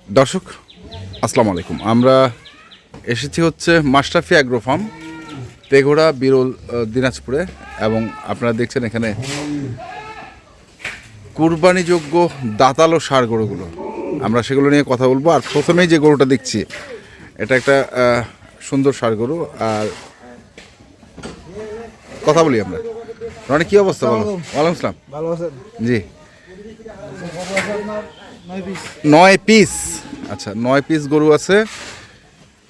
দর্শক আসসালামু আলাইকুম। আমরা এসেছি হচ্ছে মাশরাফি অ্যাগ্রো ফার্ম, তেঘোড়া, বিরল, দিনাজপুরে। এবং আপনারা দেখছেন এখানে কুরবানিযোগ্য দাঁতালো ষাঁড় গরুগুলো, আমরা সেগুলো নিয়ে কথা বলবো। আর প্রথমেই যে গরুটা দেখছি এটা একটা সুন্দর ষাঁড় গরু। আর কথা বলি আমরা। রনি, কি অবস্থা বলো? ওয়ালাইকুম আসসালাম। ভালো আছেন? জি, 9 পিস। আচ্ছা, 9 পিস গরু আছে।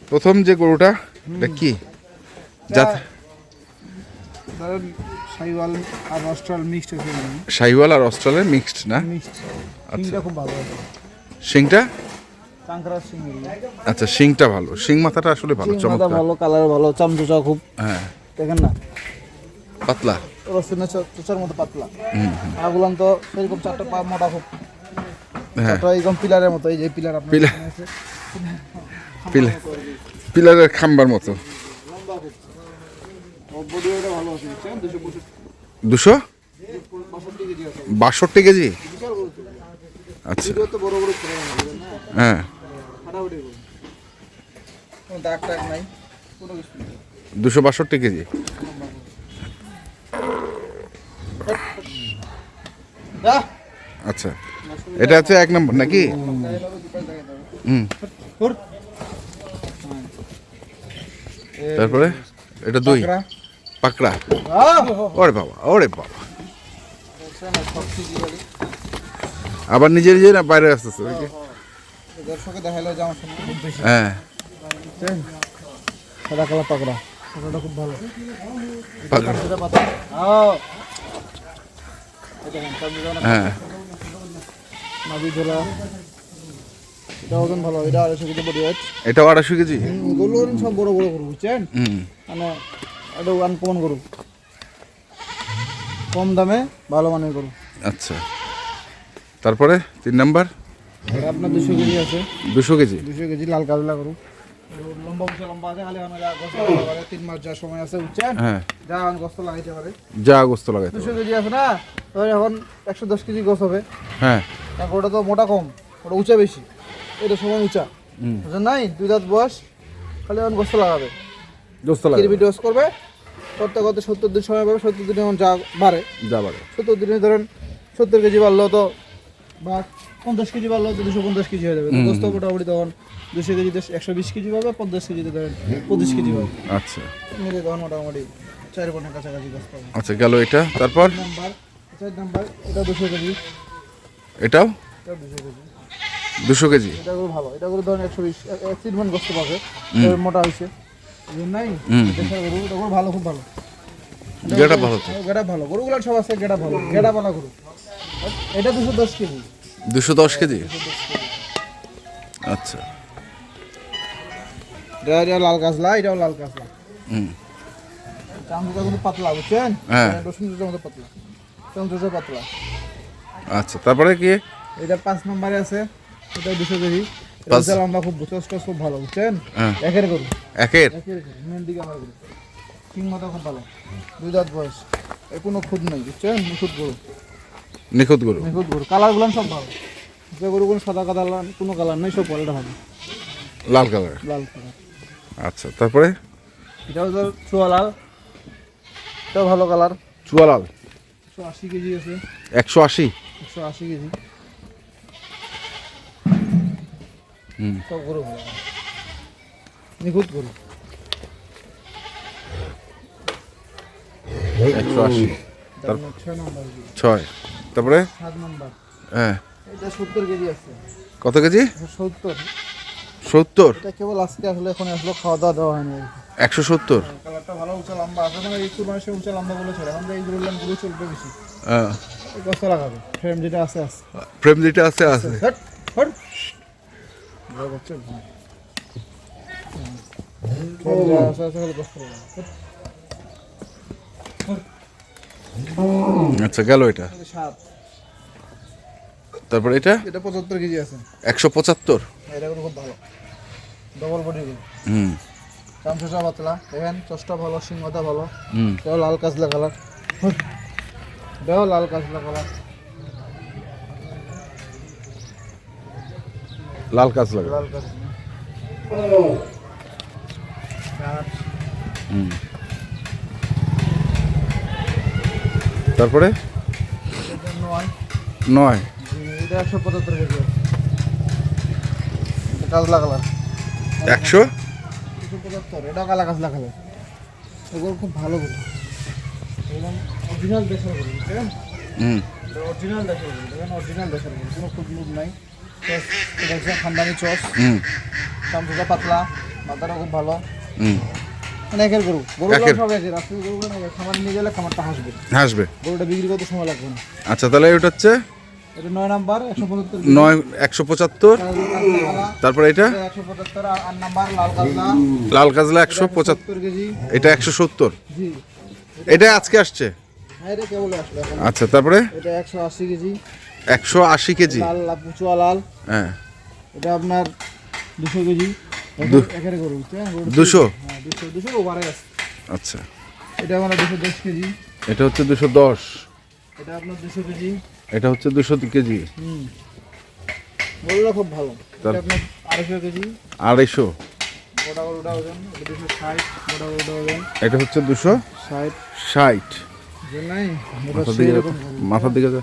প্রথম যে গরুটা, এটা কি জাত? ধরেন শাহিওয়াল আর অস্ট্রাল মিক্সড আছে, শাহিওয়াল আর অস্ট্রেলিয়ান মিক্সড না? মিক্সড। আচ্ছা, সিংটা খুব ভালো আছে, শিংটা? চাংকড়া সিং। আচ্ছা, শিংটা ভালো, শিং মাথাটা আসলে ভালো, মাথা চমৎকার। ভালো, কালার ভালো, চামচুচা খুব। হ্যাঁ, দেখেন না, পাতলা। রসুনের চোচার মতো পাতলা। আগুলাম তো সেরকম চারটা পা মোটা খুব। হ্যাঁ, চারটা একদম পিলারের মতো। এই যে পিলার আপনার পিলার, এখানে আছে, পিলারের খাম্বার মতো। লম্বা খুব। ও বডি ওটা ভালো আছে, বুঝছেন? 262 কেজি আছে। 262 কেজি? বিশাল বড় তো। আচ্ছা, ভিডিও তো বড় বড় ছেড়ে না, বুঝলেন না? হ্যাঁ, ফাটাফাটি বড়। কোনো দাগ টাগ নাই, কোনো কিছু নেই। 262 কেজি। যা। আচ্ছা, এটা হচ্ছে 1 নম্বর নাকি? হুম, তারপরে এটা 2 পাকড়া। ওরে বাবা, ওরে বাবা, আবার নিজে নিজে না বাইরে আসতেছে? দর্শকে দেখাইলো যে আমার সামনে খুব বেশি। হ্যাঁ, সাদা কালার পাকড়া, পাকড়াটা খুব ভালো। পাকড়া। সেটা পাতা। হ্যাঁ, নাভি ঝোলা, এটা ওজন ভালো। এটা 250 কেজি বডি ওয়েট। এটাও 250 কেজি? গরু সব বড় বড় গরু, বুঝছেন? হুম, মানে এটা আনকমন গরু, কম দামে ভালো মানের গরু। আচ্ছা, তারপরে 3 নাম্বার এটা আপনার 200 কেজি আছে। 200 কেজি? 200 কেজি লাল কাজলা গরু। লম্বা উঁচা লম্বা আছে, খালি আমরা গোস্ত লাগাতে পারে। 3 মাস যা সময় আছে, বুঝছেন? হ্যাঁ, যা গোস্ত লাগাইতে পারে। যা গোস্ত লাগাইতে 200 হবে। কেজি আছে না, তো এখন 110 কেজি গোস্ত হবে। হ্যাঁ, কারণ ওটা তো মোটা কম, ওটা উঁচা বেশি, এটা সমান উঁচা, বুঝলেন? নাই 2 দাঁত বয়স, খালি এখন গোস্ত লাগাবে, গোস্ত লাগাবে, কিরবি ডোজ করবে। করতে করতে 70 দিন সময় পাবে। 70 দিনে এখন যা বাড়ে, যা বাড়ে। 70 দিনে ধরেন 70 কেজি বাড়লো তো, বা 50 কেজি বাড়লো তো 250 কেজি হয়ে যাবে। তো গোস্ত মোটামুটি তখন 200 কেজিতে 120 কেজি পাবে, 50 কেজিতে ধরেন 25 কেজি পাবে। আচ্ছা, মিলে তখন মোটামুটি 4 পনের কাছাকাছি গোস্ত পাবে। আচ্ছা, গেল এটা। তারপর 4 নাম্বার এটা 200 কেজি। এটাও এটা 200 কেজি। 200 কেজি? এটা গুলো ভালো, এটা গুলো ধরেন 120 1 মণ গোস্ত পাবে। এটা মোটা হয়েছে, বুঝলেন? নাই দেশের গরু, এটা গরু ভালো, খুব ভালো। গেটা ভালো তো? গেটা ভালো, গরুগুলো সব আছে গেটা ভালো, গেটা বানা গরু। এটা 210 কেজি। 210 কেজি? আচ্ছা, এটা লাল কাজলা, এটাও লাল কাজলা। হুম, চামচুটা কিন্তু পাতলা, বুঝছেন? হ্যাঁ। রসুন চুচার মতো পাতলা, চামচুচা পাতলা। আচ্ছা, তারপরে কি? এটা 5 নম্বরে আছে, এটা 200 কেজি। পাঁচ- এটা লম্বা, খুব বুচস্ট খুব ভালো, বুঝছেন? হ্যাঁ, একের গরু, একের? একের গরু, মেন দিকে আমার গরু। সিং মাথা খুব ভালো, 2 দাঁত বয়স, এর কোনো খুদ নেই, বুঝছেন? নিখুঁত গরু, নিখুঁত গরু? নিখুঁত গরু। কালারগুলো সব ভালো, যে গরু কোনো সাদা কালার কোনো কালার নেই, সব কোয়ালিটি ভালো, লাল কালার? লাল কালার। আচ্ছা, তারপরে এটাও তো চুয়া লাল, এটাও ভালো কালার। চুয়ালাল? 180 কেজি আছে। 180? 180 কেজি। হুম, সব গরু ভালো, নিখুঁত গরু। 180। তার 6 নম্বর, 6। তারপরে 7 নম্বর, হ্যাঁ, এটা 70 কেজি আছে। কত কেজি? 70। 70? এটা কেবল আজকে আসলে, এখন আসলে খাওয়া দাওয়া দেওয়া হয়নি। 170? কালারটা ভালো, উঁচা লম্বা আছে, মানে এই কুরবানির উঁচা লম্বা বলে ছেড়ে এখন এই গুলো চলবে বেশি। হ্যাঁ, এই গোস্ত লাগাবে, ফ্রেম যেটা আছে আছে। প্রেম যেটা আছে আছে। হট হট বড় বাচ্চা ভাই, ফ্রেম যা আছে আছে, খালি গোস্ত লাগাবে। আচ্ছা, গেল এটা। 7। তারপরে এটা এটা 75 কেজি আছে। 175? এটা খুব ভালো, ডবল বডি গরু, হুম, চামচুচা পাতলা, দেখেন চষ্টা ভালো, সিং মাথা ভালো। হুম, এটাও লাল কাজলা কালার, এটাও লাল কাজলা কালার। লাল কাজ লাগা। লাল কাজ হুম। তারপরে নয় 9 এটা 175 কেজি কাজ লাগালাম 100 275 এটা কালা কাজ লাগালাম এগুলো খুব ভালো গরু এবং অরিজিনাল দেশের গরু বুঝছেন হুম অরিজিনাল দেশের গরু দেখেন অরিজিনাল দেশের গরু কোনো খুব লুক নাই চস এটা হচ্ছে খানদানি চস হুম চামচুটা পাতলা মাথাটা খুব ভালো হুম মানে একের গরু গরুগুলো একের। সব একের রাস্তায় গরুগুলো না খামার নিয়ে গেলে খামারটা হাসবে হাসবে। গরুটা বিক্রি করতে সময় লাগবে না আচ্ছা তাহলে এটা হচ্ছে এটা 9 নাম্বার 175 175। তারপরে এটা 175 8 নাম্বার লাল কাজলা লাল কাজলা 175, 70 কেজি এটা 170। জি এটা আজকে আসছে। হ্যাঁ এটা কেবল আসলো এখন আচ্ছা তারপরে এটা 180 কেজি 180 কেজি। লাল পুচুয়া লাল হ্যাঁ এটা আপনার 200 কেজি একের গরু বুঝছেন 200। হ্যাঁ 200 ওভারে আছে আচ্ছা এটা আমরা 210 কেজি এটা হচ্ছে 210, এটা আপনার 200 কেজি এটা হচ্ছে 200 কেজি। হুম গরুটা খুব ভালো এটা আপনার 250 কেজি 250, গোটা গরুটা ওজন এটা 260 গোটা গরুটা ওজন এটা হচ্ছে 260। 60 যে নাই এটা মাথার দিকে সেরকম মাথার দিকে যা।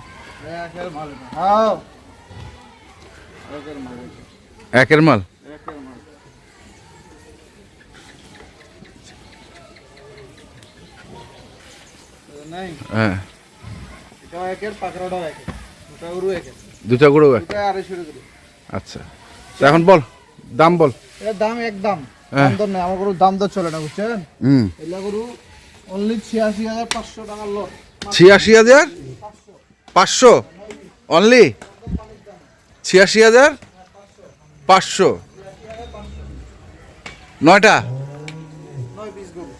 একের মাল এটা। হ্যাঁ একের মাল এটা। একের মাল। একের মাল এটা নাই হ্যাঁ এটাও একের পাকড়াটাও একের গোটা গরু একের দুটা গরু এক। এটা 250 করে আচ্ছা তো এখন বল দাম বল। এর দাম একদম হ্যাঁ। দাম দর নেই আমার গরুর দাম দর চলে না বুঝছেন হুম এগুলা গরু অনলি 86,500 টাকার লট 86,500 অনলি 86,500 9টা 9 পিস গরু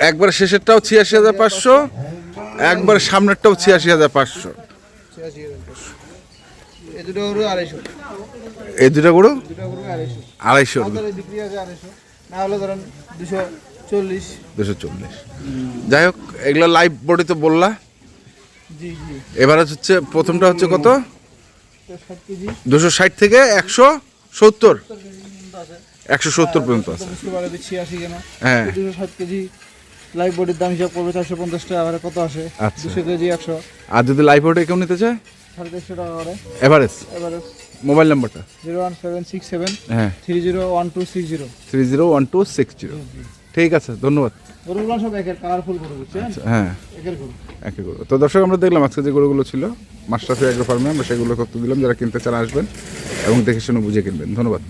একবার শেষেরটাও 86,500, একবার সামনেরটাও 86,500। 86,500 এই দুটো গরু 250 এই দুটা গরু দুটো গরু 250 250, বাজারে বিক্রি আছে 250 না হলে ধরেন 240 240। যাই হোক এগুলো লাইভ বডি তো বললা। জি জি এবার হচ্ছে প্রথমটা হচ্ছে কত? 60 কেজি 260 থেকে 170, আছে 170 পর্যন্ত আছে। বুঝতে পারবে 86 কেন হ্যাঁ 260 কেজি লাইভ বডির দাম হিসাব করবে 450 টাকা করে কত আসে আচ্ছা। 200 কেজি 100 আর যদি লাইভ বডি কেউ নিতে চায় 350 টাকা করে এভারেজ এবারে মোবাইল নাম্বারটা? 01767 হ্যাঁ 301260 301260। ঠিক আছে ধন্যবাদ। গরুগুলো সব একের কালারফুল গরু বুঝছেন হ্যাঁ একের গরু একই গরু। তো দর্শক আমরা দেখলাম আজকে যে গরুগুলো ছিল মাশরাফি এগ্রো ফার্মে, আমরা সেগুলো তথ্য দিলাম। যারা কিনতে চান আসবেন এবং দেখে শুনে বুঝে কিনবেন। ধন্যবাদ।